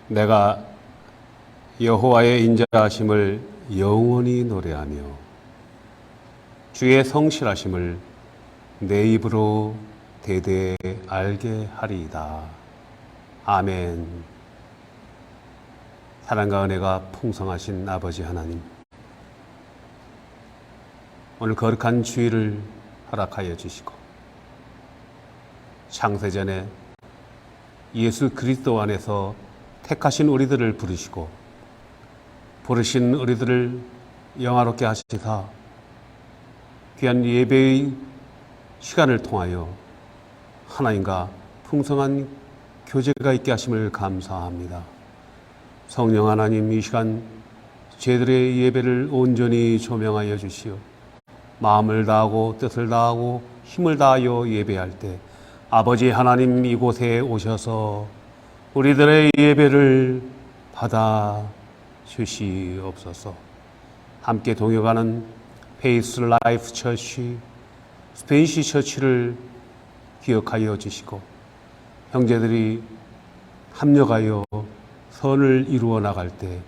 내가 여호와의 인자하심을 영원히 노래하며 주의 성실하심을 내 입으로 대대 알게 하리이다. 아멘. 사랑과 은혜가 풍성하신 아버지 하나님, 오늘 거룩한 주일을 허락하여 주시고 창세전에 예수 그리스도 안에서 택하신 우리들을 부르시고 부르신 우리들을 영화롭게 하시사 귀한 예배의 시간을 통하여 하나님과 풍성한 교제가 있게 하심을 감사합니다. 성령 하나님, 이 시간 저희들의 예배를 온전히 조명하여 주시오. 마음을 다하고 뜻을 다하고 힘을 다하여 예배할 때 아버지 하나님, 이곳에 오셔서 우리들의 예배를 받아 주시옵소서. 함께 동역하는 페이스 라이프 처치, 스페인시 처치를 기억하여 주시고 형제들이 합력하여 선을 이루어 나갈 때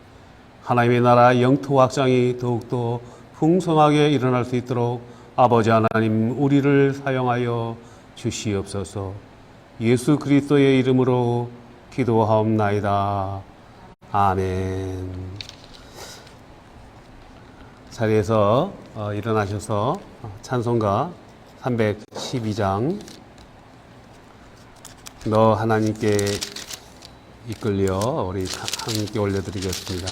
하나님의 나라 영토 확장이 더욱더 풍성하게 일어날 수 있도록 아버지 하나님, 우리를 사용하여 주시옵소서. 예수 그리스도의 이름으로 기도하옵나이다. 아멘. 자리에서 일어나셔서 찬송가 312장 너 하나님께 이끌려 우리 함께 올려드리겠습니다.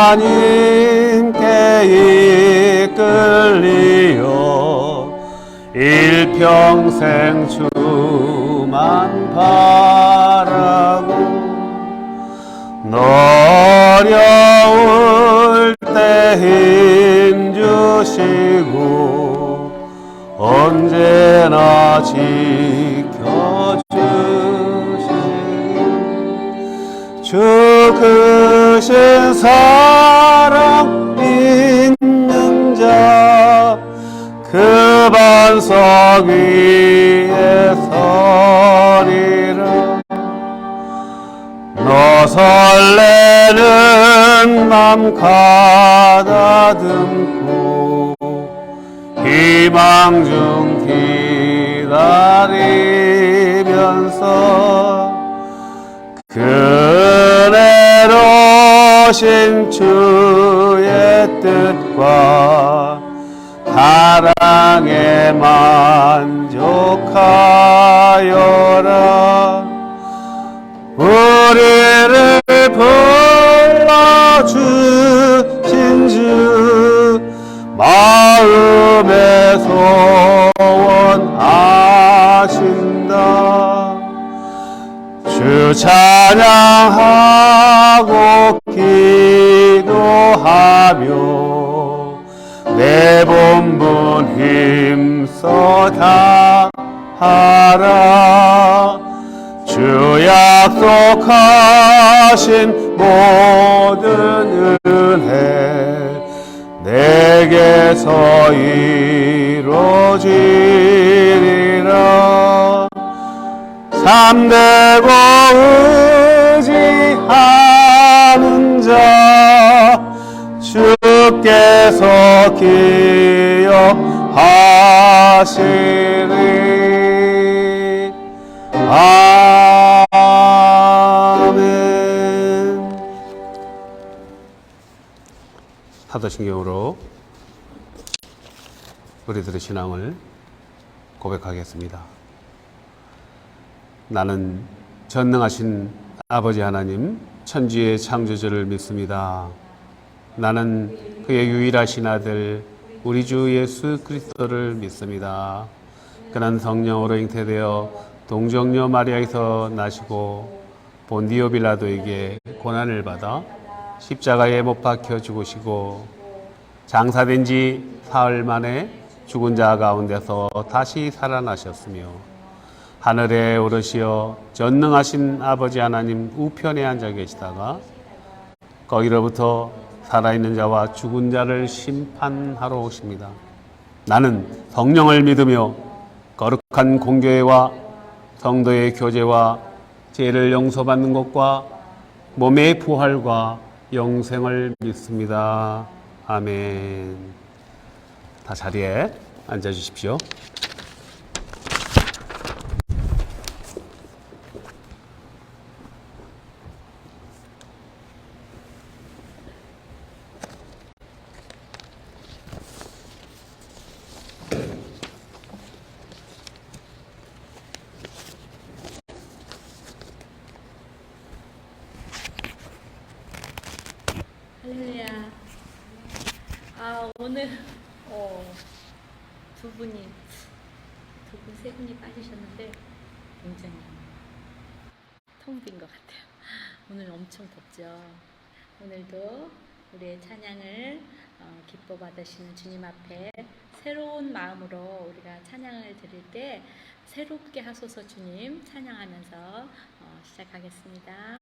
하나님께 이끌리어 일평생 주만 바라고 어려울 때 힘주시고 언제나 지켜주시니 주 크신 사랑 있는 자 그 반석 위에 서리라. 너 설레는 맘 가다듬고 희망 중 기다리면서 그네로신 주의 뜻과 사랑에 만족하여라. 우리를 불러주신 주 마음에 소원하신다. 주 찬양하고 기도하며 내 본분 힘써 다하라. 주 약속하신 모든 은혜 내게서 이루어지리라. 참되고 의지하는 자 주께서 기억하시리. 아멘. 사도신경으로 우리들의 신앙을 고백하겠습니다. 나는 전능하신 아버지 하나님, 천지의 창조주를 믿습니다. 나는 그의 유일하신 아들 우리 주 예수 그리스도를 믿습니다. 그는 성령으로 잉태되어 동정녀 마리아에서 나시고 본디오 빌라도에게 고난을 받아 십자가에 못 박혀 죽으시고 장사된 지 사흘 만에 죽은 자 가운데서 다시 살아나셨으며 하늘에 오르시어 전능하신 아버지 하나님 우편에 앉아 계시다가 거기로부터 살아있는 자와 죽은 자를 심판하러 오십니다. 나는 성령을 믿으며 거룩한 공교회와 성도의 교제와 죄를 용서받는 것과 몸의 부활과 영생을 믿습니다. 아멘. 다 자리에 앉아 주십시오. 할렐루야. 오늘 두 분, 세 분이 빠지셨는데 굉장히 텅 빈 것 같아요. 오늘 엄청 덥죠. 오늘도 우리의 찬양을 기뻐 받으시는 주님 앞에 새로운 마음으로 우리가 찬양을 드릴 때 새롭게 하소서 주님 찬양하면서 시작하겠습니다.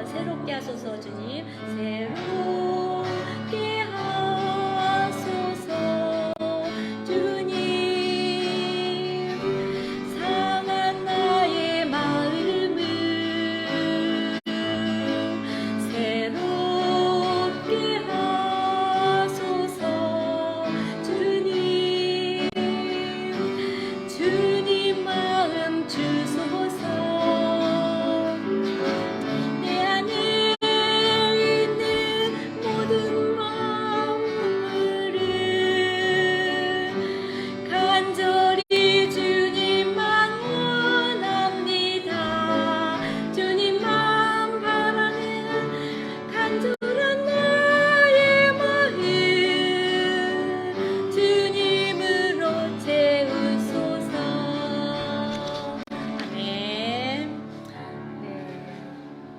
새롭게 하소서 주님, 새롭게 하소서 주님, 상한 나의 마음을 새롭게 하소서 주님, 주님 마음 주소서.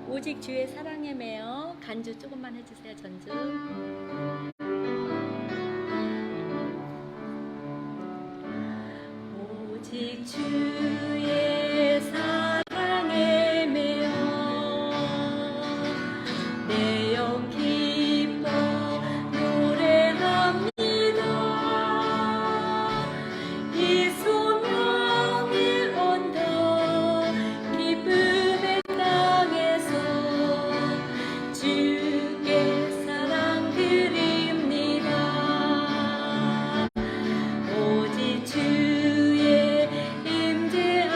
오직 주의 사랑에 매여 간주 조금만 해주세요. 전주. 오직 주의 사랑에 매여 내 영 기뻐 노래합니다. 이 소명의 언덕 기쁨의 땅에서 주께 사랑 드립니다. 오직 주의 임재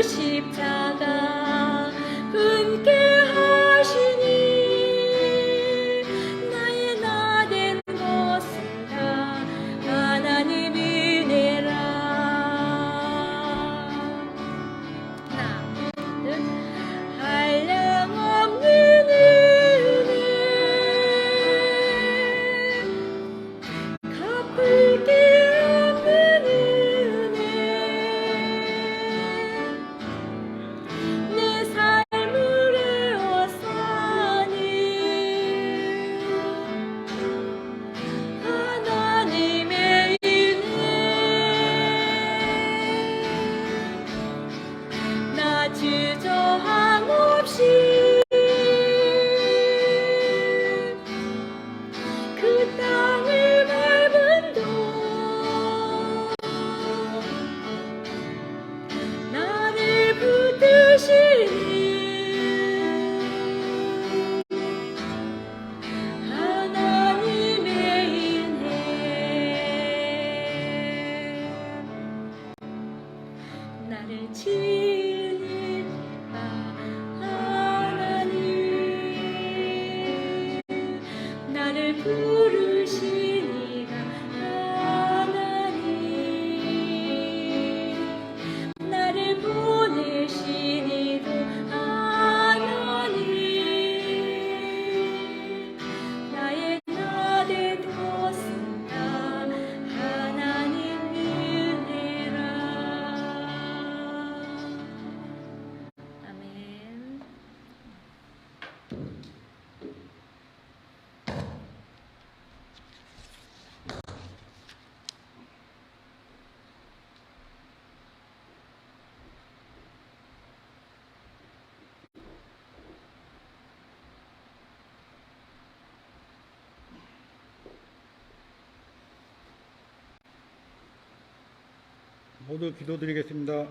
십자가 분께 하시니 나의 나 된 것은 다 하나님 은혜라. 하나 둘 한량없는 은혜 갚을 게 없는 은혜 내 삶을 에워싸니 하나님의 은혜 나 주저함 없이 그 땅을 밟은 도 나를 붙드시니 하나님의 은혜 나를 지으시니까 하나님 나를 부르시니까 하나님 나를 보내시니도 하나님 나의 나 된 것은 다 하나님 은혜라. 아멘. 모두 기도드리겠습니다.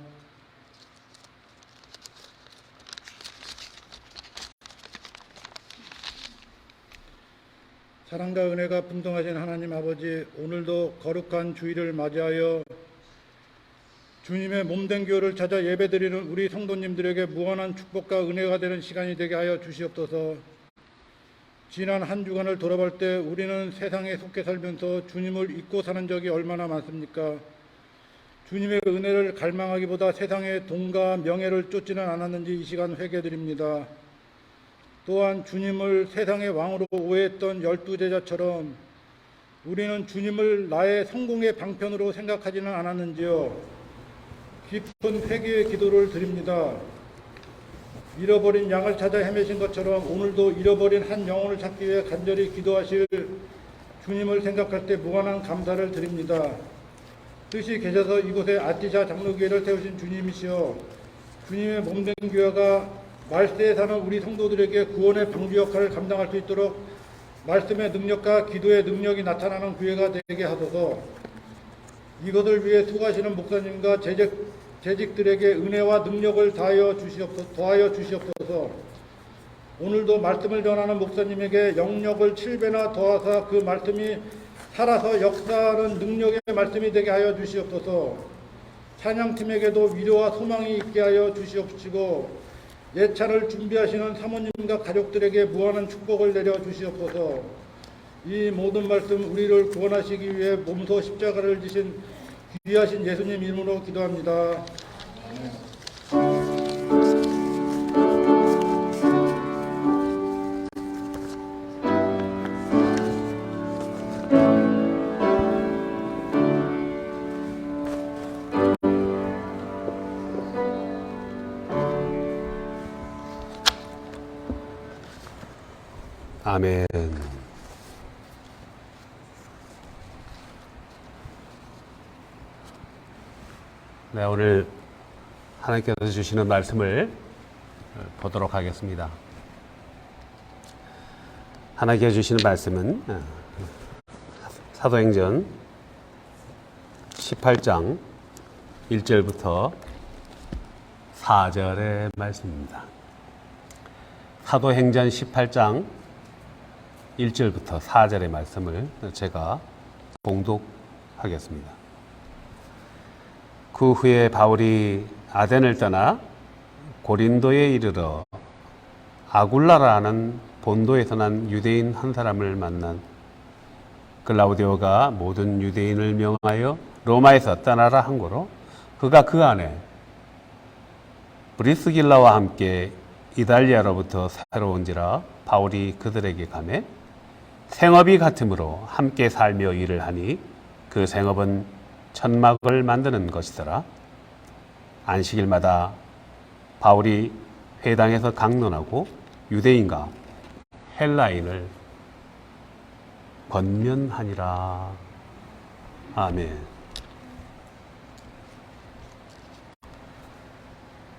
사랑과 은혜가 분동하신 하나님 아버지, 오늘도 거룩한 주일을 맞이하여 주님의 몸된 교회를 찾아 예배드리는 우리 성도님들에게 무한한 축복과 은혜가 되는 시간이 되게 하여 주시옵소서. 지난 한 주간을 돌아볼 때 우리는 세상에 속해 살면서 주님을 잊고 사는 적이 얼마나 많습니까? 주님의 은혜를 갈망하기보다 세상의 돈과 명예를 쫓지는 않았는지 이 시간 회개드립니다. 또한 주님을 세상의 왕으로 오해했던 12제자처럼 우리는 주님을 나의 성공의 방편으로 생각하지는 않았는지요? 깊은 회개의 기도를 드립니다. 잃어버린 양을 찾아 헤매신 것처럼 오늘도 잃어버린 한 영혼을 찾기 위해 간절히 기도하실 주님을 생각할 때 무한한 감사를 드립니다. 뜻이 계셔서 이곳에 아티샤 장로교회를 세우신 주님이시여, 주님의 몸된 교회가 말세에 사는 우리 성도들에게 구원의 방주 역할을 감당할 수 있도록 말씀의 능력과 기도의 능력이 나타나는 교회가 되게 하소서. 이것을 위해 수고하시는 목사님과 재직들에게 은혜와 능력을 더하여 주시옵소서. 오늘도 말씀을 전하는 목사님에게 영력을 7배나 더하사 그 말씀이 살아서 역사하는 능력의 말씀이 되게 하여 주시옵소서. 찬양팀에게도 위로와 소망이 있게 하여 주시옵시고 예찬을 준비하시는 사모님과 가족들에게 무한한 축복을 내려 주시옵소서. 이 모든 말씀 우리를 구원하시기 위해 몸소 십자가를 지신 귀하신 예수님 이름으로 기도합니다. 아멘. 네, 오늘 하나님께서 주시는 말씀을 보도록 하겠습니다. 하나님께서 주시는 말씀은 사도행전 18장 1절부터 4절의 말씀입니다. 사도행전 18장 1절부터 4절의 말씀을 제가 봉독하겠습니다. 그 후에 바울이 아덴을 떠나 고린도에 이르러 아굴라라는 본도에서 난 유대인 한 사람을 만난 글라우디오가 모든 유대인을 명하여 로마에서 떠나라 한 거로 그가 그 안에 브리스길라와 함께 이달리아로부터 새로 온지라 바울이 그들에게 가매 생업이 같으므로 함께 살며 일을 하니 그 생업은 천막을 만드는 것이더라. 안식일마다 바울이 회당에서 강론하고 유대인과 헬라인을 권면하니라. 아멘.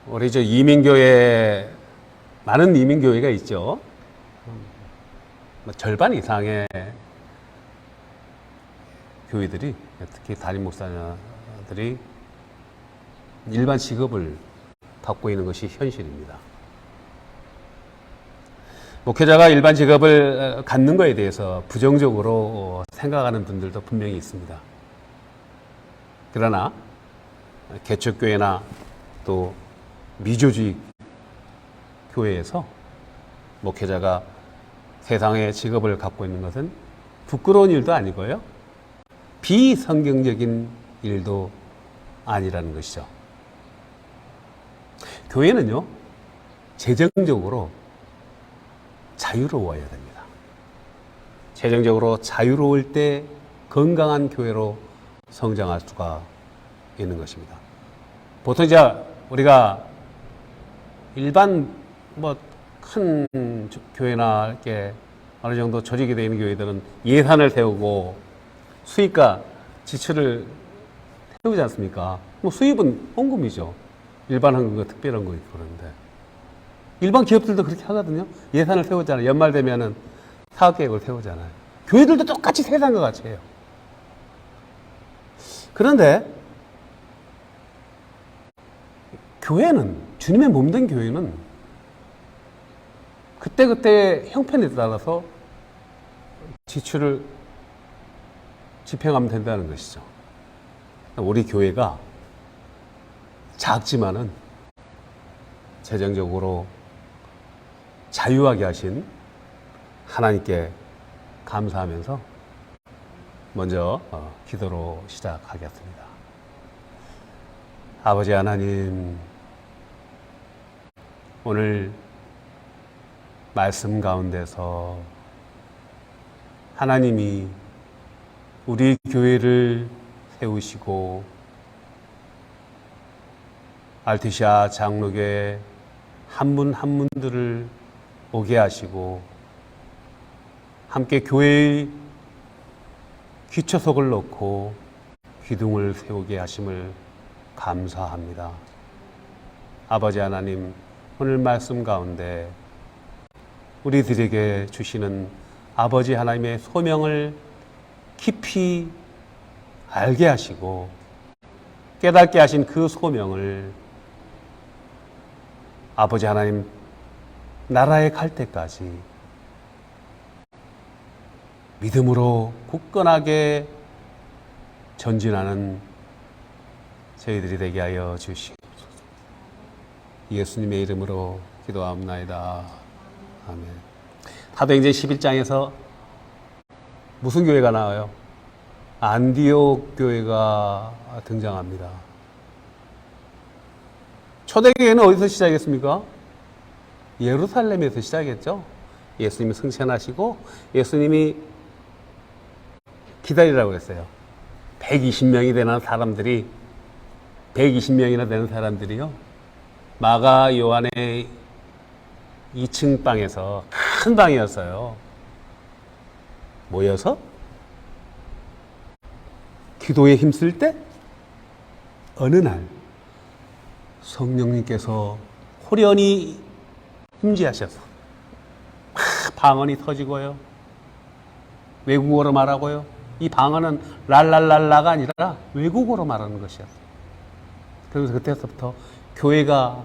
우리 저 이민교회 많은 이민교회가 있죠. 절반 이상의 교회들이 특히 담임 목사들이 일반 직업을 갖고 있는 것이 현실입니다. 목회자가 일반 직업을 갖는 것에 대해서 부정적으로 생각하는 분들도 분명히 있습니다. 그러나 개척교회나 또 미조직 교회에서 목회자가 세상의 직업을 갖고 있는 것은 부끄러운 일도 아니고요. 비성경적인 일도 아니라는 것이죠. 교회는요, 재정적으로 자유로워야 됩니다. 재정적으로 자유로울 때 건강한 교회로 성장할 수가 있는 것입니다. 보통 이제 우리가 일반 큰 교회나 이렇게 어느 정도 조직이 되어 있는 교회들은 예산을 세우고 수익과 지출을 세우지 않습니까? 수입은 헌금이죠. 일반 헌금과 특별 헌금이 있고 그런데 일반 기업들도 그렇게 하거든요. 예산을 세우잖아요. 연말 되면은 사업 계획을 세우잖아요. 교회들도 똑같이 세상과 같이 해요. 그런데 교회는, 주님의 몸된 교회는 그때그때 형편에 따라서 지출을 집행하면 된다는 것이죠. 우리 교회가 작지만은 재정적으로 자유하게 하신 하나님께 감사하면서 먼저 기도로 시작하겠습니다. 아버지 하나님, 오늘 말씀 가운데서 하나님이 우리 교회를 세우시고 알티시아 장로교회 한 분 한 분들을 오게 하시고 함께 교회의 기초석을 놓고 기둥을 세우게 하심을 감사합니다. 아버지 하나님, 오늘 말씀 가운데 우리들에게 주시는 아버지 하나님의 소명을 깊이 알게 하시고 깨닫게 하신 그 소명을 아버지 하나님 나라에 갈 때까지 믿음으로 굳건하게 전진하는 저희들이 되게 하여 주시옵소서. 예수님의 이름으로 기도하옵나이다. 아멘. 사도행전 11장에서 무슨 교회가 나와요? 안디옥 교회가 등장합니다. 초대교회는 어디서 시작했습니까? 예루살렘에서 시작했죠. 예수님이 승천하시고 예수님이 기다리라고 했어요. 120명이 되는 사람들이 120명이나 되는 사람들이요, 마가 요한의 2층 방에서, 큰 방이었어요, 모여서 기도에 힘쓸 때 어느 날 성령님께서 호련히 임재하셔서 방언이 터지고요, 외국어로 말하고요. 이 방언은 랄랄랄라가 아니라 외국어로 말하는 것이었어요. 그래서 그때서부터 교회가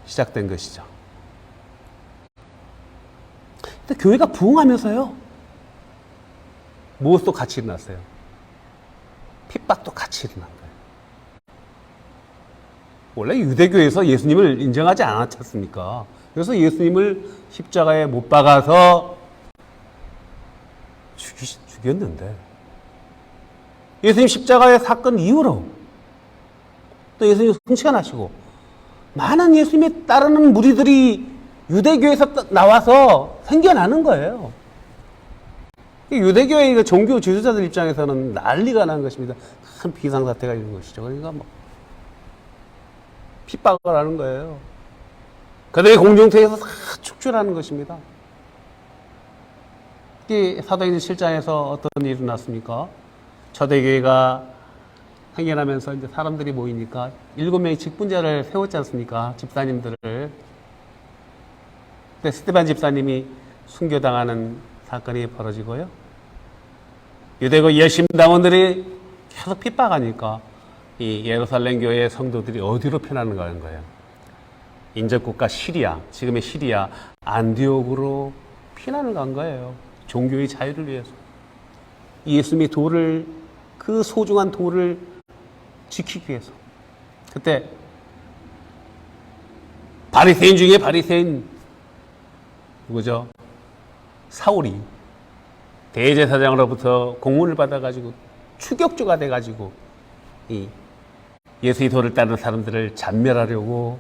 시작된 것이죠. 근데 교회가 부흥하면서요, 무엇도 같이 일어났어요. 핍박도 같이 일어난 거예요. 원래 유대교에서 예수님을 인정하지 않았지 않습니까? 그래서 예수님을 십자가에 못 박아서 죽였는데, 예수님 십자가의 사건 이후로 또 예수님 승천하시고 많은 예수님에 따르는 무리들이 유대교에서 나와서 생겨나는 거예요. 유대교의 종교 지도자들 입장에서는 난리가 난 것입니다. 큰 비상사태가 있는 것이죠. 그러니까 뭐 핍박을 하는 거예요. 그들의 공동체에서 다 축출하는 것입니다. 이 사도행전 7장에서 어떤 일이 일어났습니까? 초대교회가 생겨나면서 이제 사람들이 모이니까 7명의 직분자를 세웠지 않습니까? 집사님들을. 근데 스데반 집사님이 순교당하는 사건이 벌어지고요. 유대교 열심당원들이 계속 핍박하니까 이 예루살렘 교회의 성도들이 어디로 피나는 거예요? 인접국가 시리아, 지금의 시리아 안디옥으로 피난을 간 거예요. 종교의 자유를 위해서. 예수님의 도를, 그 소중한 도를 지키기 위해서. 그때 바리새인 중에 바리새인 누구죠? 사울이 대제사장으로부터 공문을 받아가지고 추격주가 돼가지고 이 예수의 도를 따르는 사람들을 잔멸하려고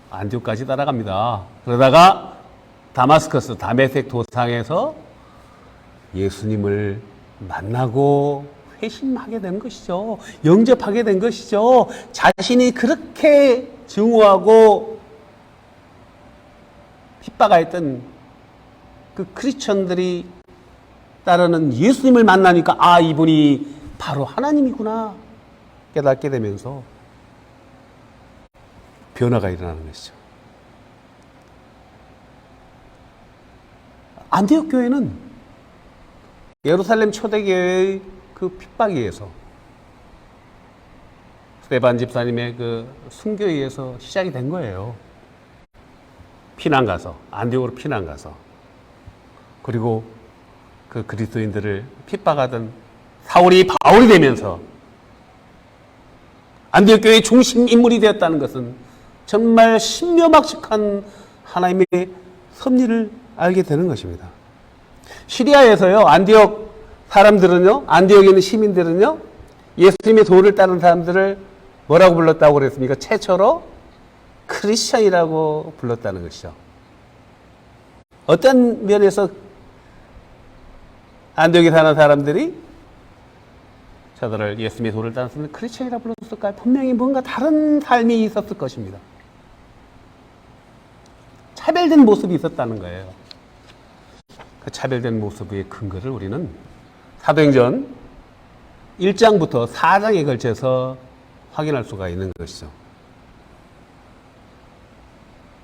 안디옥까지 따라갑니다. 그러다가 다마스커스, 다메섹 도상에서 예수님을 만나고 회심하게 된 것이죠. 영접하게 된 것이죠. 자신이 그렇게 증오하고 핍박하였던 그 크리스천들이 따르는 예수님을 만나니까 아, 이분이 바로 하나님이구나 깨닫게 되면서 변화가 일어나는 것이죠. 안디옥 교회는 예루살렘 초대교회의 그 핍박에 의해서 스데반 집사님의 그 순교에 의해서 시작이 된 거예요. 피난 가서, 안디옥으로 피난 가서, 그리고 그 그리스도인들을 핍박하던 사울이 바울이 되면서 안디옥 교회의 중심 인물이 되었다는 것은 정말 신묘막측한 하나님의 섭리를 알게 되는 것입니다. 시리아에서요, 안디옥 사람들은요, 안디옥에 있는 시민들은요, 예수님의 도를 따르는 사람들을 뭐라고 불렀다고 그랬습니까? 최초로 크리스천이라고 불렀다는 것이죠. 어떤 면에서 안디옥에 사는 사람들이 저들을 예수님의 도를 따르는 사람들 크리스천이라고 불렀을까요? 분명히 뭔가 다른 삶이 있었을 것입니다. 차별된 모습이 있었다는 거예요. 그 차별된 모습의 근거를 우리는 사도행전 1장부터 4장에 걸쳐서 확인할 수가 있는 것이죠.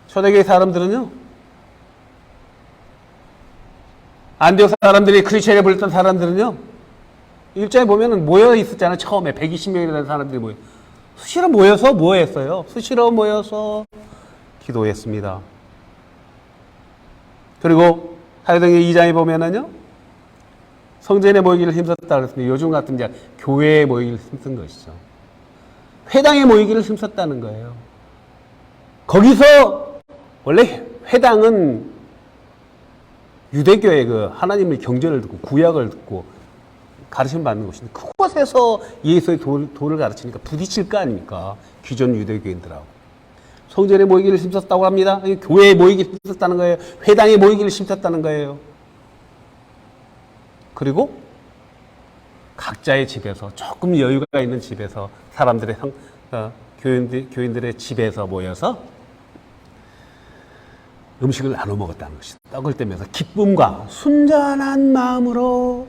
초대교회 사람들은요, 안디옥 사람들이 크리스천에 불렸던 사람들은요, 1장에 보면은 모여 있었잖아요. 처음에 120명이나 되는 사람들이 수시로 모여서 뭐 했어요? 수시로 모여서 기도했습니다. 그리고 사도행전 2장에 보면은요, 성전에 모이기를 힘썼다 그랬습니다. 요즘 같은 이제 교회에 모이기를 힘쓴 것이죠. 회당에 모이기를 힘썼다는 거예요. 거기서 원래 회당은 유대교의 그 하나님의 경전을 듣고 구약을 듣고 가르침 받는 곳인데 그곳에서 예수의 도를 가르치니까 부딪힐 거 아닙니까? 기존 유대교인들하고. 성전에 모이기를 힘썼다고 합니다. 교회에 모이기를 힘썼다는 거예요. 회당에 모이기를 힘썼다는 거예요. 그리고 각자의 집에서 조금 여유가 있는 집에서 사람들의 교인들의 집에서 모여서 음식을 나눠 먹었다는 것이다. 떡을 떼면서 기쁨과 순전한 마음으로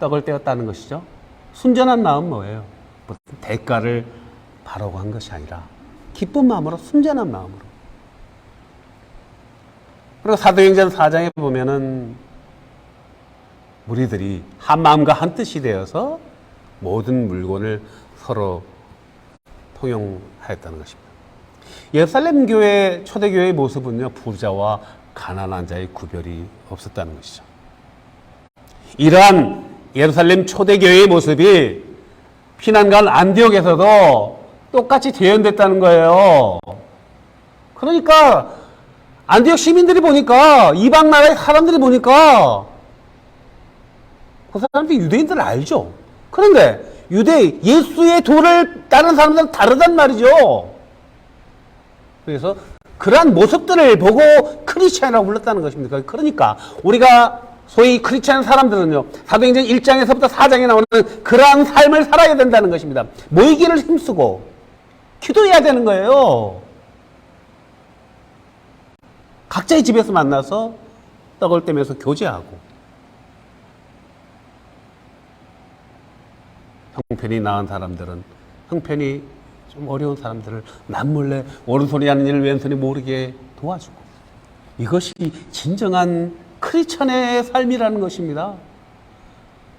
떡을 떼었다는 것이죠. 순전한 마음 뭐예요? 대가를 바라고 한 것이 아니라 기쁜 마음으로, 순전한 마음으로. 그리고 사도행전 4장에 보면은 무리들이 한 마음과 한 뜻이 되어서 모든 물건을 서로 통용하였다는 것입니다. 예루살렘 교회, 초대교회의 모습은요, 부자와 가난한 자의 구별이 없었다는 것이죠. 이러한 예루살렘 초대교회의 모습이 피난간 안디옥에서도 똑같이 재현됐다는 거예요. 그러니까 안디옥 시민들이 보니까, 이방 나라의 사람들이 보니까 그 사람들이 유대인들을 알죠. 그런데 예수의 도를 따르는 사람들은 다르단 말이죠. 그래서 그러한 모습들을 보고 크리스찬이라고 불렀다는 것입니다. 그러니까 우리가 소위 크리스찬 사람들은요, 사도행전 1장에서부터 4장에 나오는 그러한 삶을 살아야 된다는 것입니다. 모이기를 힘쓰고 기도해야 되는 거예요. 각자의 집에서 만나서 떡을 떼면서 교제하고, 형편이 나은 사람들은 형편이 좀 어려운 사람들을 남몰래 오른손이 하는 일을 왼손이 모르게 도와주고, 이것이 진정한 크리스천의 삶이라는 것입니다.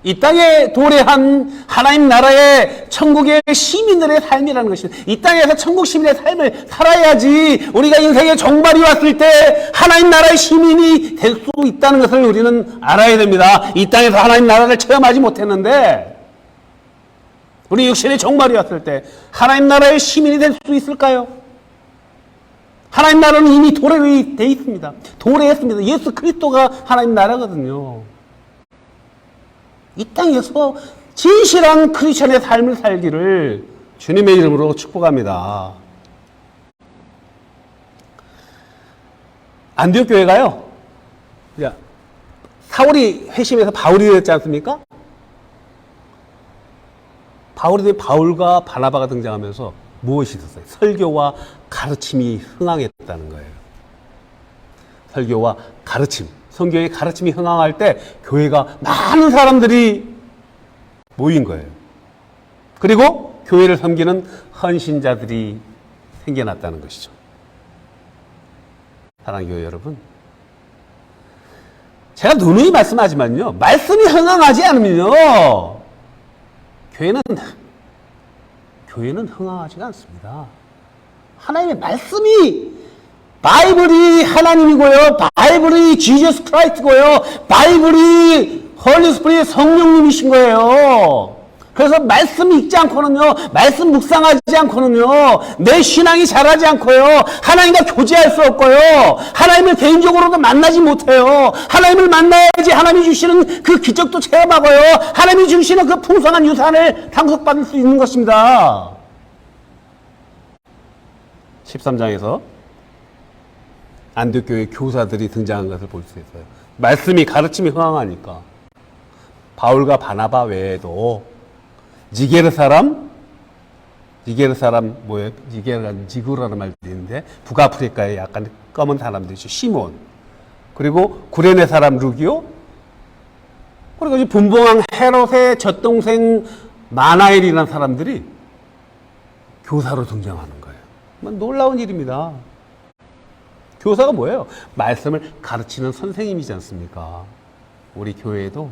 이 땅에 도래한 하나님 나라의 천국의 시민들의 삶이라는 것입니다. 이 땅에서 천국 시민의 삶을 살아야지 우리가 인생의 종말이 왔을 때 하나님 나라의 시민이 될 수 있다는 것을 우리는 알아야 됩니다. 이 땅에서 하나님 나라를 체험하지 못했는데 우리 육신의 종말이 왔을 때 하나님 나라의 시민이 될 수 있을까요? 하나님 나라는 이미 도래되어 있습니다. 도래했습니다. 예수 그리스도가 하나님 나라거든요. 이 땅에서 진실한 크리스천의 삶을 살기를 주님의 이름으로 축복합니다. 안디옥 교회가요, 사울이 회심해서 바울이 됐지 않습니까? 바울과 바나바가 등장하면서 무엇이 있었어요? 설교와 가르침이 흥황했다는 거예요. 설교와 가르침, 성경의 가르침이 흥황할 때 교회가 많은 사람들이 모인 거예요. 그리고 교회를 섬기는 헌신자들이 생겨났다는 것이죠. 사랑하는 교회 여러분, 제가 누누이 말씀하지만요, 말씀이 흥황하지 않으면요, 교회는 흥황하지가 않습니다. 하나님의 말씀이, 바이블이 하나님이고요, 바이블이 지저스 크라이스트고요, 바이블이 홀리 스피릿 성령님이신 거예요. 그래서 말씀 읽지 않고는요, 말씀 묵상하지 않고는요, 내 신앙이 자라지 않고요, 하나님과 교제할 수 없고요, 하나님을 개인적으로도 만나지 못해요. 하나님을 만나야지 하나님이 주시는 그 기적도 체험하고요, 하나님이 주시는 그 풍성한 유산을 상속받을 수 있는 것입니다. 13장에서 안디옥 교회 교사들이 등장한 것을 볼 수 있어요. 말씀이, 가르침이 흥황하니까 바울과 바나바 외에도 니게르 사람 뭐예요? 니구라는 말도 있는데 북아프리카에 약간 검은 사람들이죠. 시몬, 그리고 구레네 사람 루기오, 그리고 분봉왕 헤롯의 젖동생 마나엘이라는 사람들이 교사로 등장하는 거예요. 놀라운 일입니다. 교사가 뭐예요? 말씀을 가르치는 선생님이지 않습니까? 우리 교회에도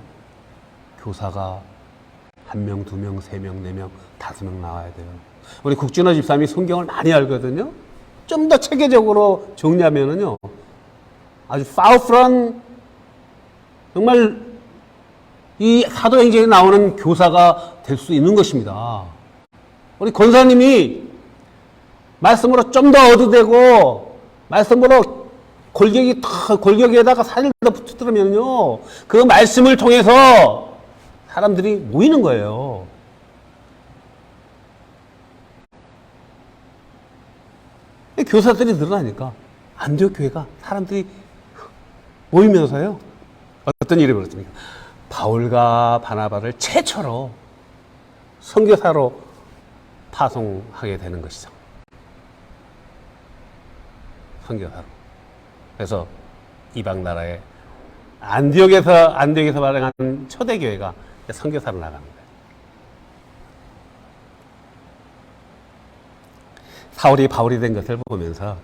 교사가 1명, 2명, 3명, 4명, 5명 나와야 돼요. 우리 국진호 집사님이 성경을 많이 알거든요. 좀 더 체계적으로 정리하면은요, 아주 파워풀한, 정말 이 사도행전에 나오는 교사가 될 수 있는 것입니다. 우리 권사님이 말씀으로 좀 더 얻어대고, 말씀으로 골격에다가 살을 더 붙여들면요, 그 말씀을 통해서 사람들이 모이는 거예요. 교사들이 늘어나니까 안디옥 교회가 사람들이 모이면서요, 어떤 일이 벌어집니까? 바울과 바나바를 최초로 선교사로 파송하게 되는 것이죠. 선교사로. 그래서 이방 나라에 안디옥에서 발행한 초대교회가 선교사로 나가는 거예요. 사울이 바울이 된 것을 보면서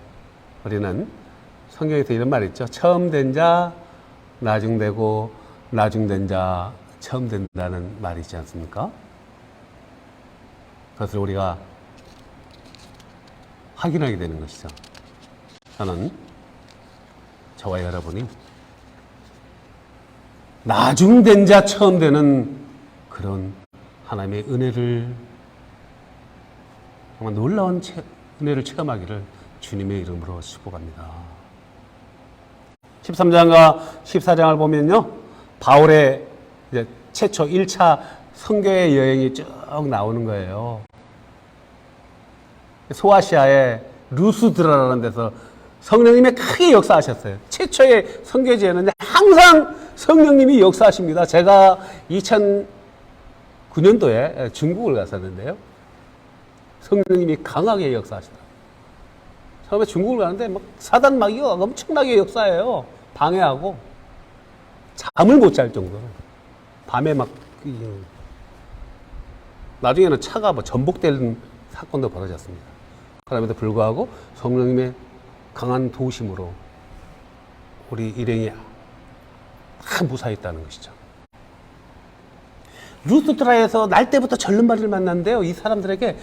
우리는 성경에서 이런 말이 있죠. 처음 된 자 나중 되고 나중 된 자 처음 된다는 말이 있지 않습니까? 그것을 우리가 확인하게 되는 것이죠. 저는, 저와 여러분이 나중 된 자 처음 되는 그런 하나님의 은혜를 정말 놀라운 은혜를 체험하기를 주님의 이름으로 축복합니다. 13장과 14장을 보면요, 바울의 이제 최초 1차 선교의 여행이 쭉 나오는 거예요. 소아시아의 루스드라라는 데서 성령님이 크게 역사하셨어요. 최초의 선교지였는데 항상 성령님이 역사하십니다. 제가 2009년도에 중국을 갔었는데요, 성령님이 강하게 역사하시더라고요. 처음에 중국을 가는데 막 사단 마귀가 엄청나게 역사해요. 방해하고 잠을 못 잘 정도로 밤에 막 나중에는 차가 뭐 전복되는 사건도 벌어졌습니다. 그럼에도 불구하고 성령님의 강한 도우심으로 우리 일행이 다 무사했다는 것이죠. 루스드라에서 날 때부터 절름발이를 만났는데요, 이 사람에게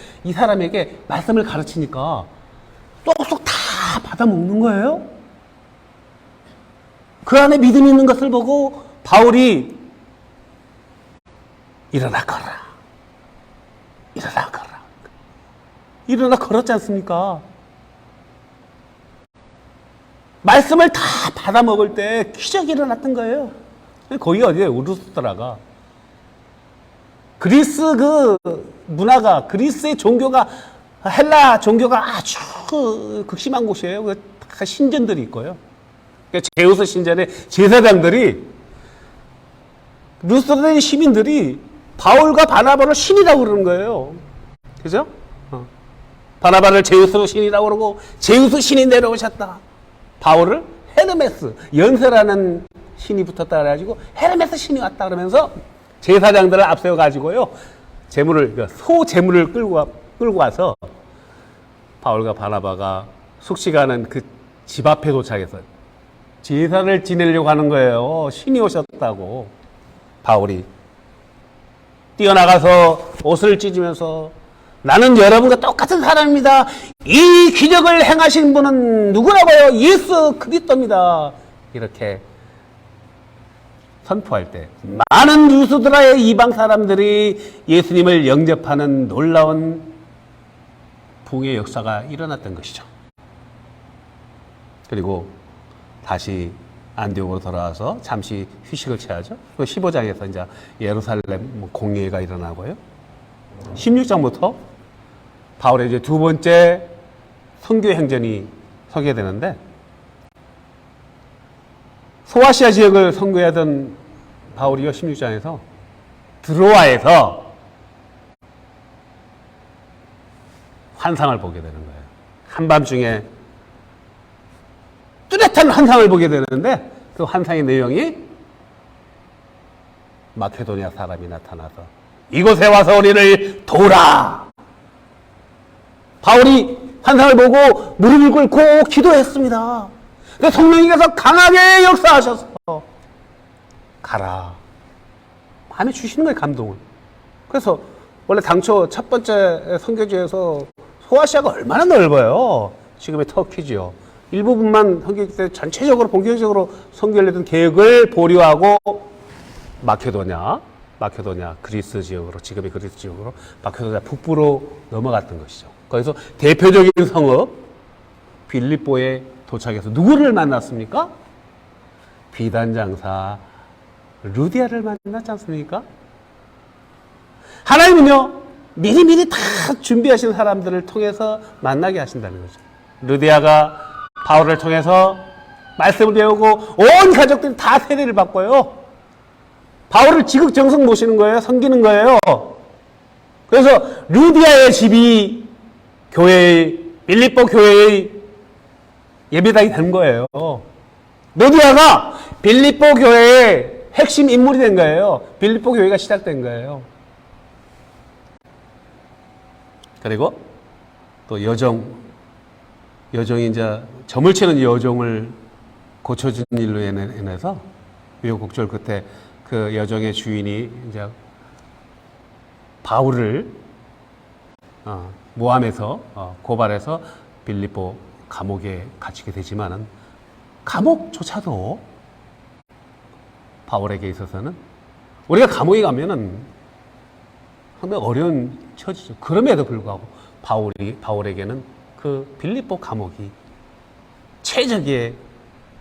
말씀을 가르치니까 똑똑 다 받아먹는 거예요. 그 안에 믿음이 있는 것을 보고 바울이 일어나 걸었지 않습니까? 말씀을 다 받아먹을 때 기적이 일어났던 거예요. 거기가 어디예요? 루스드라가. 그리스 그 문화가, 그리스의 종교가, 헬라 종교가 아주 극심한 곳이에요. 다 신전들이 있고요. 제우스 신전의 제사장들이, 루스드라의 시민들이 바울과 바나바를 신이라고 그러는 거예요. 그죠? 바나바를 제우스 신이라고 그러고, 제우스 신이 내려오셨다. 바울을 헤르메스, 연세라는 신이 붙었다 그래가지고 헤르메스 신이 왔다 그러면서 제사장들을 앞세워 가지고요, 소제물을 끌고 와서 바울과 바나바가 숙식하는 그 집 앞에 도착해서 제사를 지내려고 하는 거예요. 신이 오셨다고. 바울이 뛰어나가서 옷을 찢으면서 나는 여러분과 똑같은 사람입니다. 이 기적을 행하신 분은 누구라고요? 예수 그리스도입니다. 이렇게 선포할 때 많은 루스드라의 이방 사람들이 예수님을 영접하는 놀라운 부흥의 역사가 일어났던 것이죠. 그리고 다시 안디옥으로 돌아와서 잠시 휴식을 취하죠. 15장에서 이제 예루살렘 공예가 일어나고요. 16장부터 바울의 이제 두 번째 선교 행전이 서게 되는데, 소아시아 지역을 선교하던 바울이요, 16장에서 드로아에서 환상을 보게 되는 거예요. 한밤중에 뚜렷한 환상을 보게 되는데, 그 환상의 내용이 마케도니아 사람이 나타나서 이곳에 와서 우리를 도우라. 바울이 환상을 보고 무릎을 꿇고 기도했습니다. 성령님께서 강하게 역사하셔서 가라. 마음에 주시는 거예요, 감동을. 그래서 원래 당초 첫 번째 선교지에서 소아시아가 얼마나 넓어요. 지금의 터키지요. 일부분만 선교지 때 전체적으로 본격적으로 선교를 했던 계획을 보류하고 마케도냐, 그리스 지역으로, 지금의 그리스 지역으로 마케도냐 북부로 넘어갔던 것이죠. 거기서 대표적인 성읍 빌립보에 도착해서 누구를 만났습니까? 비단장사 루디아를 만났지 않습니까? 하나님은요, 미리미리 다 준비하신 사람들을 통해서 만나게 하신다는 거죠. 루디아가 바울을 통해서 말씀을 배우고 온 가족들이 다 세례를 받고요, 바울을 지극정성 모시는 거예요. 섬기는 거예요. 그래서 루디아의 집이 빌립보 교회의 예배당이 된 거예요. 루디아가 빌립보 교회의 핵심 인물이 된 거예요. 빌립보 교회가 시작된 거예요. 그리고 또 여종이 이제 점을 치는 여종을 고쳐준 일로 인해서 우여곡절 끝에 그 여종의 주인이 이제 바울을 모함해서 고발해서 빌립보 감옥에 갇히게 되지만은, 감옥조차도 바울에게 있어서는, 우리가 감옥에 가면은 상당히 어려운 처지죠. 그럼에도 불구하고 바울에게는 그 빌립보 감옥이 최적의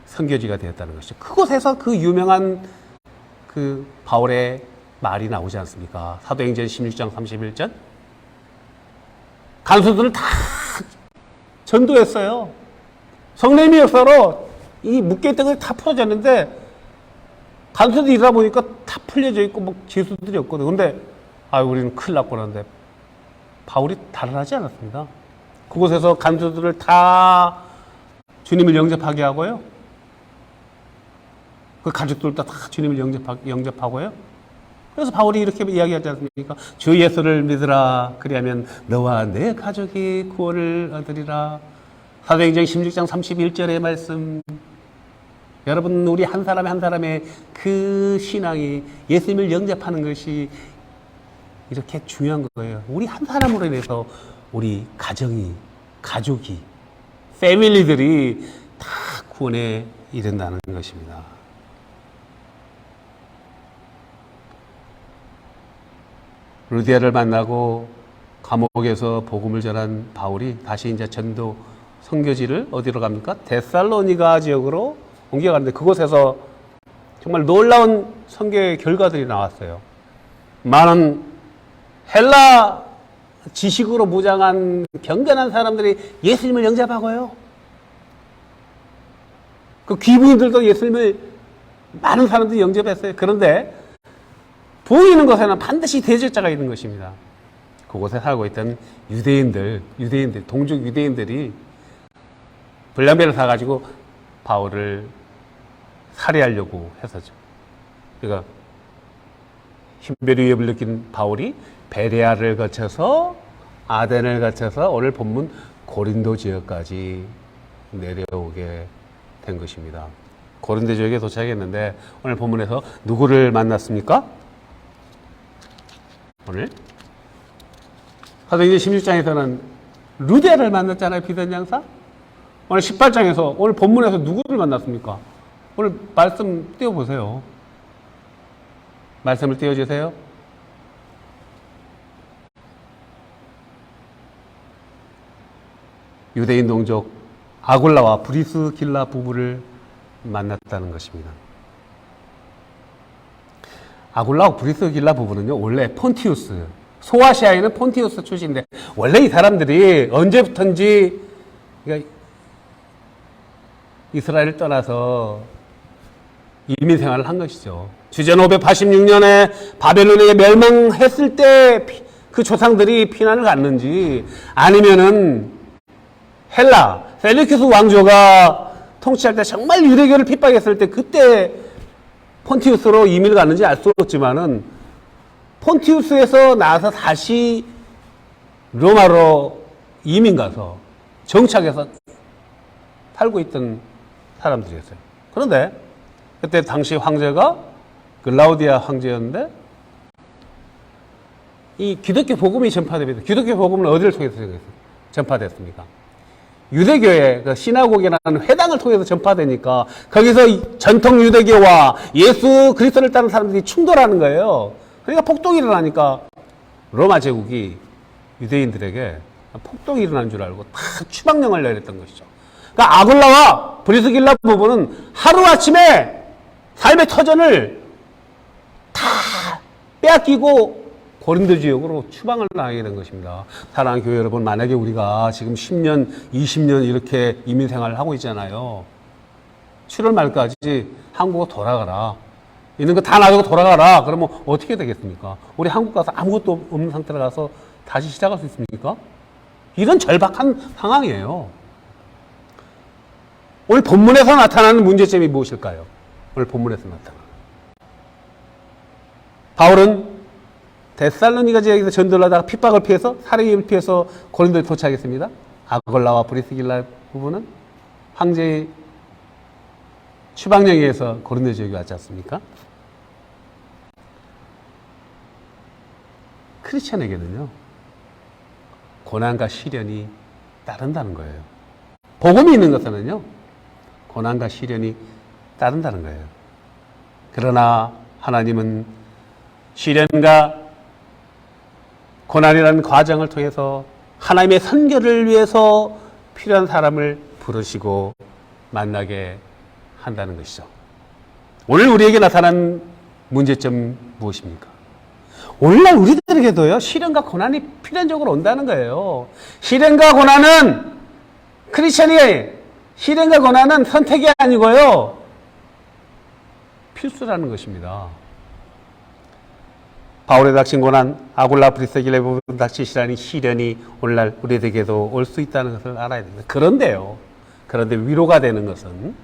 선교지가 되었다는 것이죠. 그곳에서 그 유명한 그 바울의 말이 나오지 않습니까? 사도행전 16장 31절. 간수들을 다 전도했어요. 성령님의 역사로 이 묶여있던 것이 다 풀어졌는데 간수들이 일하다 보니까 다 풀려져 있고 뭐 죄수들이 없거든. 근데 우리는 큰일 났고 그러는데 바울이 달아나지 않았습니다. 그곳에서 간수들을 다 주님을 영접하게 하고요. 그 가족들도 다 주님을 영접하고요. 그래서 바울이 이렇게 이야기하지 않습니까? 주 예수를 믿으라. 그리하면 너와 내 가족이 구원을 얻으리라. 사도행전 16장 31절의 말씀. 여러분, 우리 한 사람 한 사람의 그 신앙이 예수님을 영접하는 것이 이렇게 중요한 거예요. 우리 한 사람으로 인해서 우리 가족이, 패밀리들이 다 구원에 이른다는 것입니다. 루디아를 만나고 감옥에서 복음을 전한 바울이 다시 이제 전도 선교지를 어디로 갑니까? 데살로니가 지역으로 옮겨가는데 그곳에서 정말 놀라운 선교의 결과들이 나왔어요. 많은 헬라 지식으로 무장한 경건한 사람들이 예수님을 영접하고요. 그 귀부인들도 예수님을 많은 사람들이 영접했어요. 그런데 보이는 것에는 반드시 대적자가 있는 것입니다. 그곳에 살고 있던 유대인들, 동족 유대인들이 불량배를 사가지고 바울을 살해하려고 했었죠. 그러니까 힘별의 위협을 느낀 바울이 베레아를 거쳐서 아덴을 거쳐서 오늘 본문 고린도 지역까지 내려오게 된 것입니다. 고린도 지역에 도착했는데 오늘 본문에서 누구를 만났습니까? 오늘 사도행전 16장에서는 루디아를 만났잖아요. 비전 장사. 오늘 18장에서 오늘 본문에서 누구를 만났습니까? 오늘 말씀 띄워보세요. 말씀을 띄워주세요. 유대인 동족 아굴라와 브리스길라 부부를 만났다는 것입니다. 아굴라와 브리스길라 부부는요, 원래 폰티우스, 소아시아에는 폰티우스 출신인데, 원래 이 사람들이 언제부턴지, 그러니까 이스라엘을 떠나서 이민 생활을 한 것이죠. 주전 586년에 바벨론에 멸망했을 때 그 조상들이 피난을 갔는지, 아니면은 헬라, 셀루키스 왕조가 통치할 때 정말 유대교를 핍박했을 때 그때 폰티우스로 이민을 갔는지 알 수 없지만은 폰티우스에서 나와서 다시 로마로 이민 가서 정착해서 살고 있던 사람들이었어요. 그런데 그때 당시 황제가 글라우디아 황제였는데 이 기독교 복음이 전파됩니다. 기독교 복음은 어디를 통해서 전파됐습니까? 유대교의 그 시나고기라는 회당을 통해서 전파되니까 거기서 전통 유대교와 예수 그리스도를 따르는 사람들이 충돌하는 거예요. 그러니까 폭동이 일어나니까 로마 제국이 유대인들에게 폭동이 일어난 줄 알고 다 추방령을 내렸던 것이죠. 그러니까 아굴라와 브리스길라 부부는 하루아침에 삶의 터전을 다 빼앗기고 고린도 지역으로 추방을 당하게 된 것입니다. 사랑하는 교회 여러분, 만약에 우리가 지금 10년, 20년 이렇게 이민 생활을 하고 있잖아요. 7월 말까지 한국으로 돌아가라. 있는 거 다 놔두고 돌아가라. 그러면 어떻게 되겠습니까? 우리 한국 가서 아무것도 없는 상태로 가서 다시 시작할 수 있습니까? 이런 절박한 상황이에요. 오늘 본문에서 나타나는 문제점이 무엇일까요? 오늘 본문에서 나타나는. 바울은 데살로니가 지역에서 전도를 하다가 핍박을 피해서 살해를 피해서 고린도에 도착했습니다. 아굴라와 브리스길라 부부는 황제의 추방령에 의해서 고린도 지역에 왔지 않습니까? 크리스천에게는요, 고난과 시련이 따른다는 거예요. 복음이 있는 것은요, 고난과 시련이 따른다는 거예요. 그러나 하나님은 시련과 고난이라는 과정을 통해서 하나님의 선교를 위해서 필요한 사람을 부르시고 만나게 한다는 것이죠. 오늘 우리에게 나타난 문제점 무엇입니까? 오늘날 우리들에게도요, 시련과 고난이 필연적으로 온다는 거예요. 시련과 고난은, 크리스천이 시련과 고난은 선택이 아니고요, 필수라는 것입니다. 바울의 닥친 고난, 아굴라 브리스길라에 닥친 시련이 오늘날 우리에게도 올 수 있다는 것을 알아야 됩니다. 그런데 위로가 되는 것은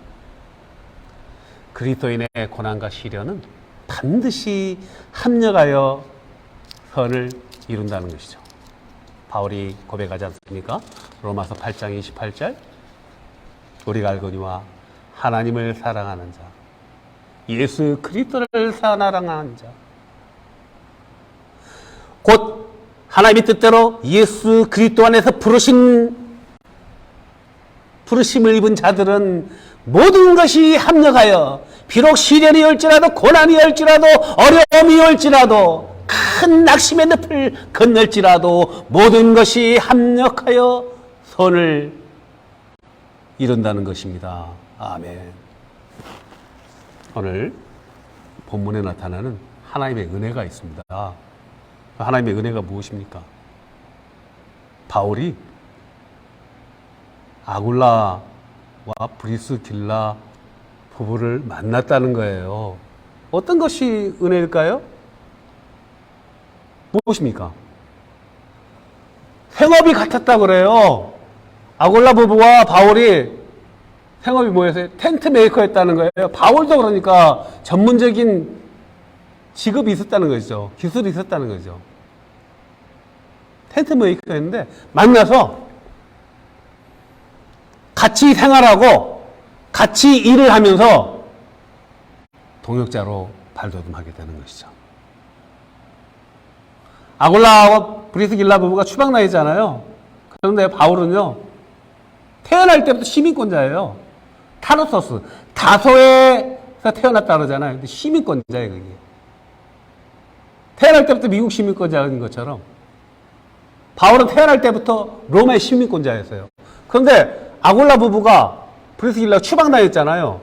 그리스도인의 고난과 시련은 반드시 합력하여 선을 이룬다는 것이죠. 바울이 고백하지 않습니까? 로마서 8장 28절, 우리가 알거니와 하나님을 사랑하는 자, 예수 그리스도를 사랑하는 자, 곧 하나님의 뜻대로 예수 그리스도 안에서 부르심을 입은 자들은 모든 것이 합력하여 비록 시련이 올지라도 고난이 올지라도 어려움이 올지라도 큰 낙심의 늪을 건널지라도 모든 것이 합력하여 선을 이룬다는 것입니다. 아멘. 오늘 본문에 나타나는 하나님의 은혜가 있습니다. 하나님의 은혜가 무엇입니까? 바울이 아굴라와 브리스길라 부부를 만났다는 거예요. 어떤 것이 은혜일까요? 무엇입니까? 생업이 같았다고 그래요. 아굴라 부부와 바울이 생업이 뭐였어요? 텐트 메이커였다는 거예요. 바울도 그러니까 전문적인 직업이 있었다는 거죠. 기술이 있었다는 거죠. 텐트 메이커였는데 만나서 같이 생활하고 같이 일을 하면서 동역자로 발돋움하게 되는 것이죠. 아굴라와 브리스길라 부부가 추방 나이잖아요. 그런데 바울은요, 태어날 때부터 시민권자예요. 타르소스, 다소에서 태어났다 그러잖아요. 근데 시민권자예요, 그게. 태어날 때부터 미국 시민권자인 것처럼 바울은 태어날 때부터 로마의 시민권자였어요. 그런데 아굴라 부부가 브리스길라 추방 나였잖아요.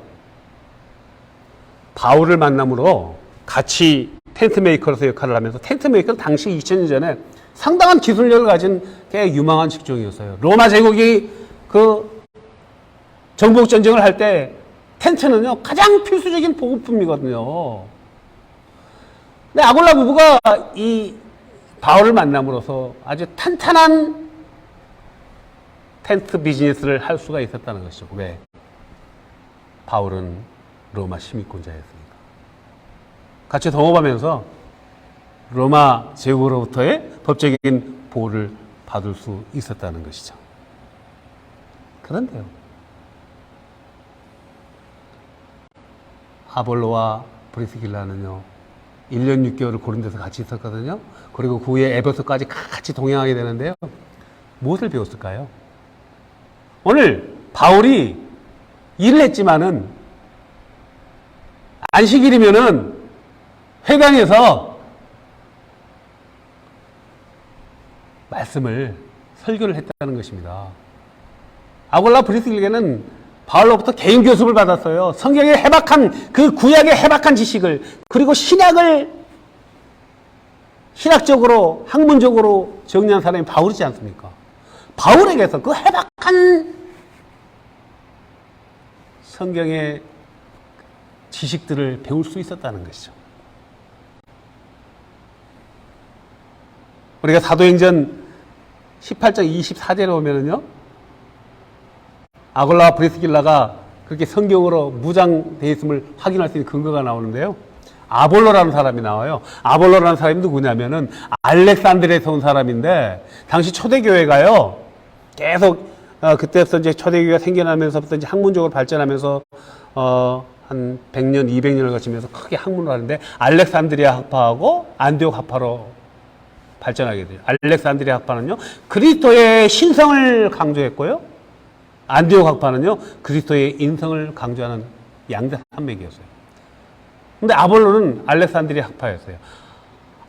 바울을 만남으로 같이 텐트 메이커로서 역할을 하면서, 텐트 메이커는 당시 2000년 전에 상당한 기술력을 가진 꽤 유망한 직종이었어요. 로마 제국이 그 정복 전쟁을 할 때 텐트는요 가장 필수적인 보급품이거든요. 근데 아굴라 부부가 이 바울을 만남으로써 아주 탄탄한 텐트 비즈니스를 할 수가 있었다는 것이죠. 왜? 바울은 로마 시민권자였으니까. 같이 동업하면서 로마 제국으로부터의 법적인 보호를 받을 수 있었다는 것이죠. 그런데요, 아볼로와 브리스길라는요 1년 6개월을 고린도에서 같이 있었거든요. 그리고 그 후에 에베소까지 같이 동행하게 되는데요, 무엇을 배웠을까요? 오늘 바울이 일을 했지만은 안식일이면은 회당에서 말씀을 설교를 했다는 것입니다. 아굴라 브리스길라는 바울로부터 개인 교습을 받았어요. 성경의 해박한, 그 구약의 해박한 지식을, 그리고 신학적으로, 학문적으로 정리한 사람이 바울이지 않습니까? 바울에게서 그 해박한 성경의 지식들을 배울 수 있었다는 것이죠. 우리가 사도행전 18장 24절에 보면은요, 아굴라와 브리스길라가 그렇게 성경으로 무장되어 있음을 확인할 수 있는 근거가 나오는데요, 아볼로라는 사람이 나와요. 아볼로라는 사람이 누구냐면은 알렉산드리아에서 온 사람인데, 당시 초대교회가요 계속 그때부터 이제 초대교회가 생겨나면서부터 이제 학문적으로 발전하면서 한 100년, 200년을 거치면서 크게 학문을 하는데, 알렉산드리아 학파하고 안디옥 학파로 발전하게 돼요. 알렉산드리아 학파는요 그리스도의 신성을 강조했고요, 안디옥 학파는요 그리스도의 인성을 강조하는 양대 산맥이었어요. 근데 아볼로는 알렉산드리아 학파였어요.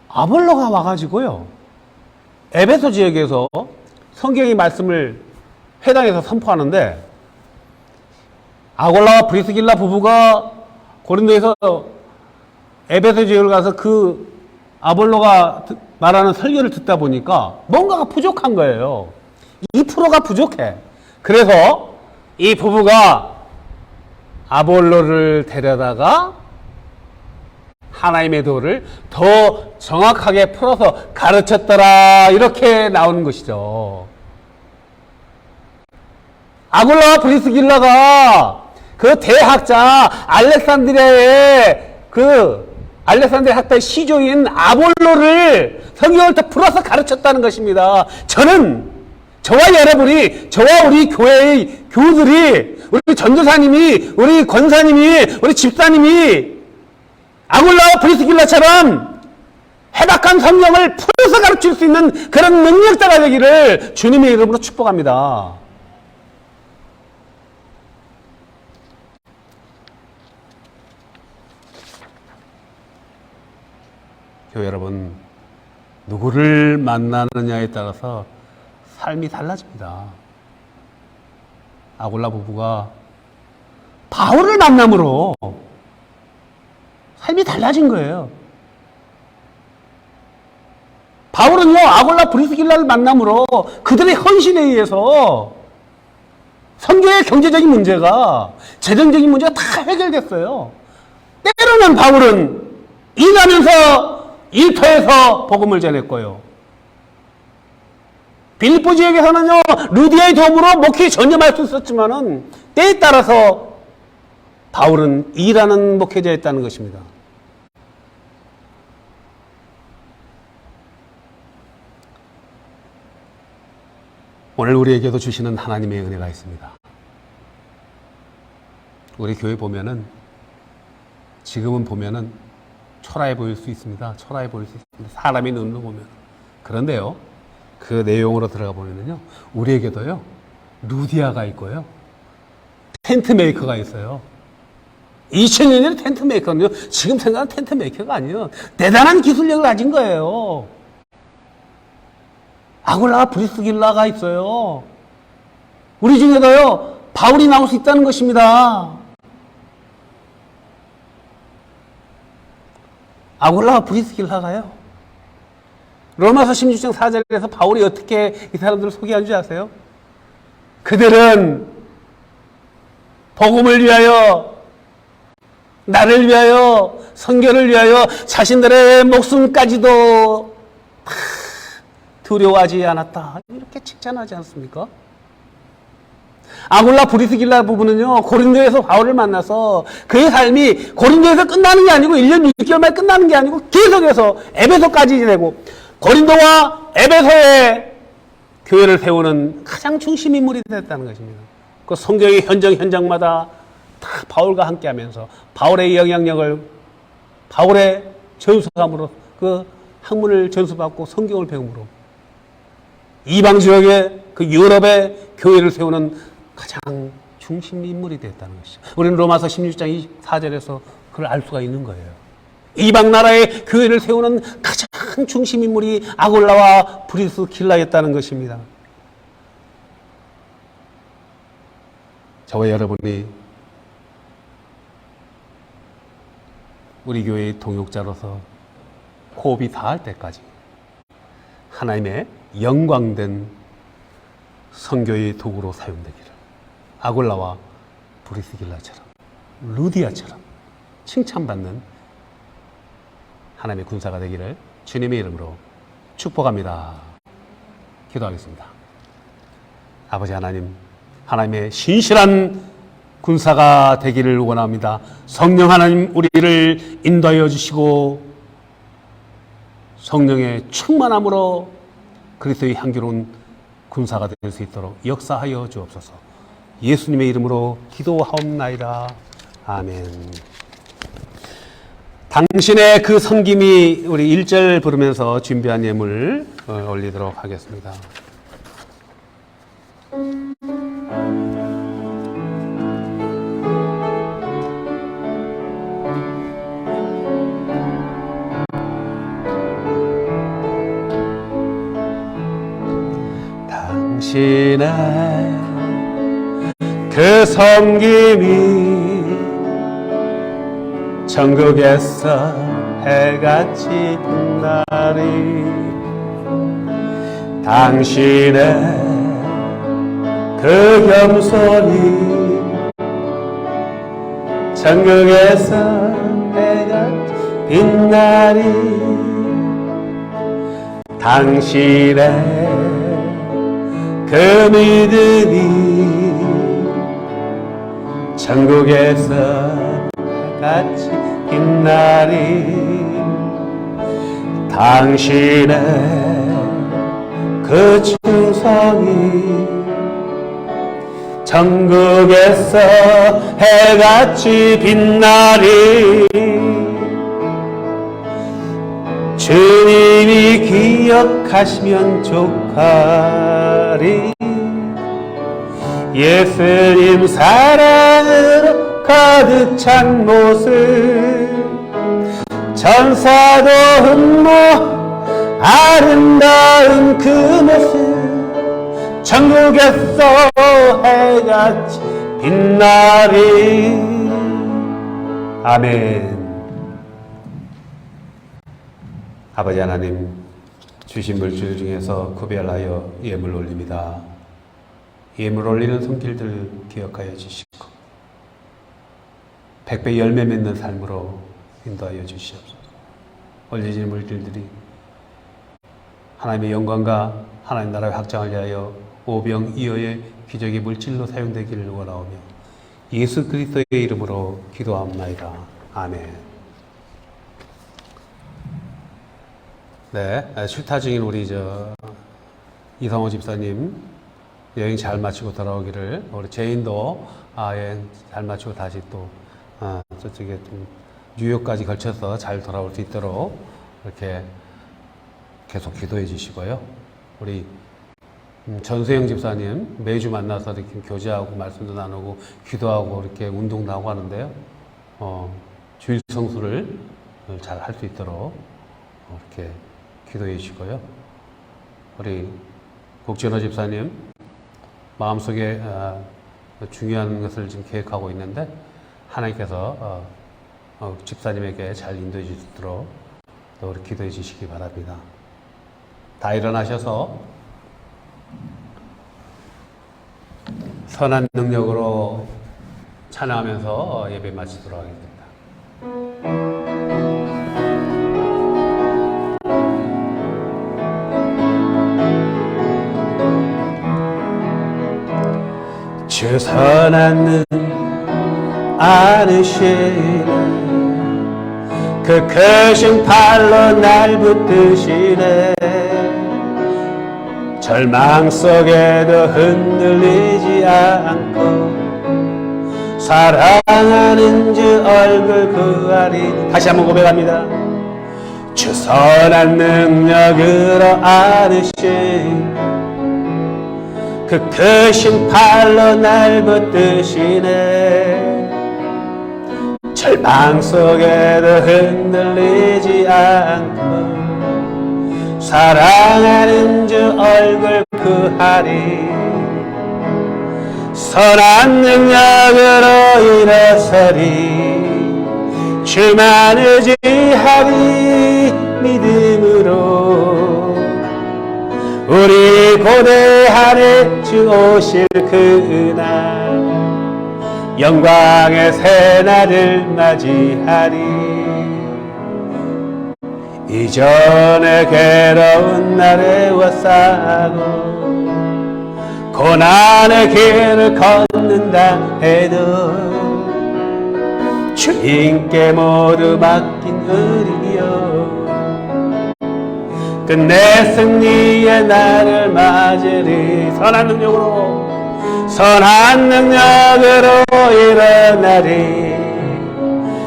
아볼로가 와가지고요 에베소 지역에서 성경의 말씀을 회당에서 선포하는데 아골라와 브리스길라 부부가 고린도에서 에베소 지역을 가서 그 아볼로가 말하는 설교를 듣다 보니까 뭔가가 부족한 거예요. 2%가 부족해. 그래서 이 부부가 아볼로를 데려다가 하나님의 도를 더 정확하게 풀어서 가르쳤더라, 이렇게 나오는 것이죠. 아골라와 브리스길라가 그 대학자 알렉산드리아 학파의 시조인 아볼로를 성경을 더 풀어서 가르쳤다는 것입니다. 저와 여러분이, 저와 우리 교회의 교우들이, 우리 전도사님이, 우리 권사님이, 우리 집사님이 아골라와 브리스길라처럼 해박한 성경을 풀어서 가르칠 수 있는 그런 능력자가 되기를 주님의 이름으로 축복합니다. 교회 여러분, 누구를 만나느냐에 따라서 삶이 달라집니다. 아골라 부부가 바울을 만남으로 삶이 달라진 거예요. 바울은요, 아골라 브리스길라를 만남으로 그들의 헌신에 의해서 선교의 경제적인 문제가, 재정적인 문제가 다 해결됐어요. 때로는 바울은 일하면서 일터에서 복음을 전했고요. 빌립보 지역에서는요, 루디아의 도움으로 목회에 전념할 수 있었지만은 때에 따라서 바울은 일하는 목회자였다는 것입니다. 오늘 우리에게도 주시는 하나님의 은혜가 있습니다. 우리 교회 보면은, 지금은 보면은 초라해 보일 수 있습니다. 초라해 보일 수 있습니다. 사람의 눈으로 보면. 그런데요, 그 내용으로 들어가 보면은요, 우리에게도요, 루디아가 있고요, 텐트 메이커가 있어요. 2000년에 텐트 메이커는요, 지금 생각하는 텐트 메이커가 아니에요. 대단한 기술력을 가진 거예요. 아골라와 브리스길라가 있어요. 우리 중에도요, 바울이 나올 수 있다는 것입니다. 아골라와 브리스길라가요, 로마서 16장 4절에서 바울이 어떻게 이 사람들을 소개한 줄 아세요? 그들은 복음을 위하여, 나를 위하여, 선교를 위하여 자신들의 목숨까지도 다 두려워하지 않았다, 이렇게 칭찬하지 않습니까? 아골라 브리스길라 부부는요, 고린도에서 바울을 만나서 그의 삶이 고린도에서 끝나는 게 아니고 1년 6개월 만에 끝나는 게 아니고 계속해서 에베소까지 되고, 고린도와 에베소에 교회를 세우는 가장 중심 인물이 됐다는 것입니다. 그 성경의 현장마다 다 바울과 함께하면서 바울의 영향력을, 바울의 전수함으로, 그 학문을 전수받고 성경을 배움으로 이방 지역의 그 유럽의 교회를 세우는 가장 중심 인물이 됐다는 것이죠. 우리는 로마서 16장 4절에서 그걸 알 수가 있는 거예요. 이방 나라의 교회를 세우는 가장 중심 인물이 아골라와 브리스길라였다는 것입니다. 저와 여러분이 우리 교회의 동역자로서 호흡이 닿을 때까지 하나님의 영광된 선교의 도구로 사용되기를, 아골라와 브리스길라처럼, 루디아처럼 칭찬받는 하나님의 군사가 되기를 주님의 이름으로 축복합니다. 기도하겠습니다. 아버지 하나님, 하나님의 신실한 군사가 되기를 원합니다. 성령 하나님, 우리를 인도하여 주시고 성령의 충만함으로 그리스도의 향기로운 군사가 될 수 있도록 역사하여 주옵소서. 예수님의 이름으로 기도하옵나이다. 아멘. 당신의 그 섬김이, 우리 1절 부르면서 준비한 예물 올리도록 하겠습니다. 당신의 그 섬김이 천국에서 해같이 빛나리. 당신의 그 겸손이 천국에서 해같이 빛나리. 당신의 그 믿음이 천국에서 같이 빛나리. 당신의 그 충성이 천국에서 해같이 빛나리. 주님이 기억하시면 족하리. 예수님 사랑으로 가득 찬 모습, 천사도 흠모 아름다운 그 모습, 천국에서 해같이 빛나리. 아멘. 아버지 하나님, 주신 물질 중에서 구별하여 예물 올립니다. 예물 올리는 손길들 기억하여 주시고 100배 열매 맺는 삶으로 인도하여 주시옵소서. 올려진 물질들이 하나님의 영광과 하나님 나라의 확장을 위하여 오병이어의 기적의 물질로 사용되기를 원하오며 예수 그리스도의 이름으로 기도합나이다. 아멘. 네, 출타 중인 우리 이성호 집사님 여행 잘 마치고 돌아오기를, 우리 제인도 여행 잘 마치고 다시 또 저쪽에 좀 뉴욕까지 걸쳐서 잘 돌아올 수 있도록 이렇게 계속 기도해 주시고요. 우리 전수영 집사님 매주 만나서 이렇게 교제하고 말씀도 나누고 기도하고 이렇게 운동도 하고 하는데요. 주일 성수를 잘 할 수 있도록 이렇게 기도해 주시고요. 우리 국진호 집사님 마음속에 중요한 것을 지금 계획하고 있는데 하나님께서 집사님에게 잘 인도해 주시도록 또 우리 기도해 주시기 바랍니다. 다 일어나셔서 선한 능력으로 찬양하면서 예배 마치도록 하겠습니다. 주 선한 능 안으시네, 그 크신 팔로 날 붙드시네. 절망 속에도 흔들리지 않고 사랑하는 주 얼굴 구하리. 다시 한번 고백합니다. 주 선한 능력으로 안으신 그 크신 팔로 날 붙드시네. 절망 속에도 흔들리지 않고 사랑하는 주 얼굴 구하리. 선한 능력으로 일어서리. 주만 의지하리. 믿음으로 우리 고대하네. 주 오실 그날 영광의 새날을 맞이하리. 이전에 괴로운 날에 워싸고 고난의 길을 걷는다 해도 주님께 모두 맡긴 의리여 끝내 승리의 날을 맞으리. 선한 능력으로 일어나리.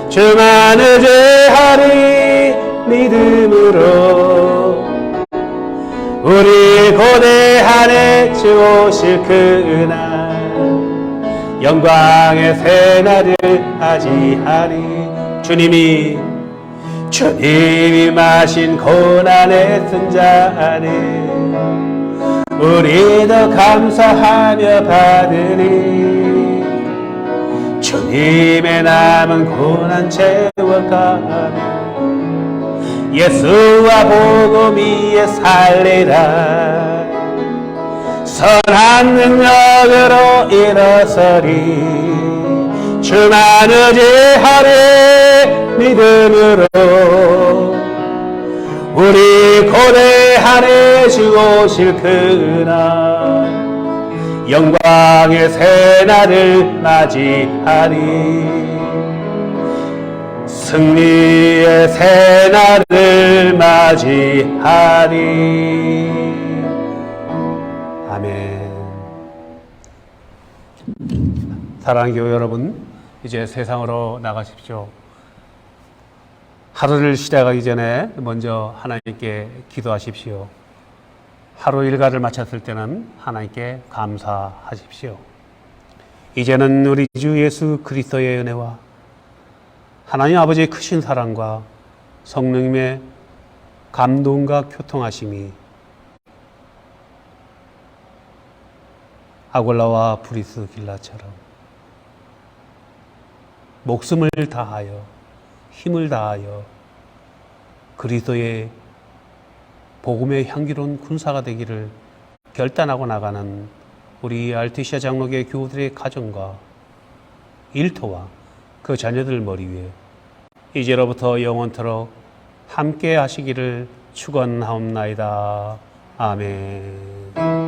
주만 의지하리. 믿음으로 우리 고대하네. 주 오실 그날 영광의 새날을 맞이하리. 주님이 마신 고난의 쓴 잔에 우리도 감사하며 받으리. 주님의 남은 고난 채워가며 예수와 복음 위에 살리라. 선한 능력으로 일어서리. 주만 의지하리. 믿음으로 우리 고대하리. 주 오실 그날 영광의 새날을 맞이하리. 승리의 새날을 맞이하리. 아멘. 사랑하는 교회 여러분, 이제 세상으로 나가십시오. 하루를 시작하기 전에 먼저 하나님께 기도하십시오. 하루 일과를 마쳤을 때는 하나님께 감사하십시오. 이제는 우리 주 예수 그리스도의 은혜와 하나님 아버지의 크신 사랑과 성령님의 감동과 교통하심이 아골라와 브리스길라처럼 목숨을 다하여 힘을 다하여 그리스도의 복음의 향기로운 군사가 되기를 결단하고 나가는 우리 알티시아 장로교회 교우들의 가정과 일터와 그 자녀들 머리 위에 이제로부터 영원토록 함께 하시기를 축원하옵나이다. 아멘.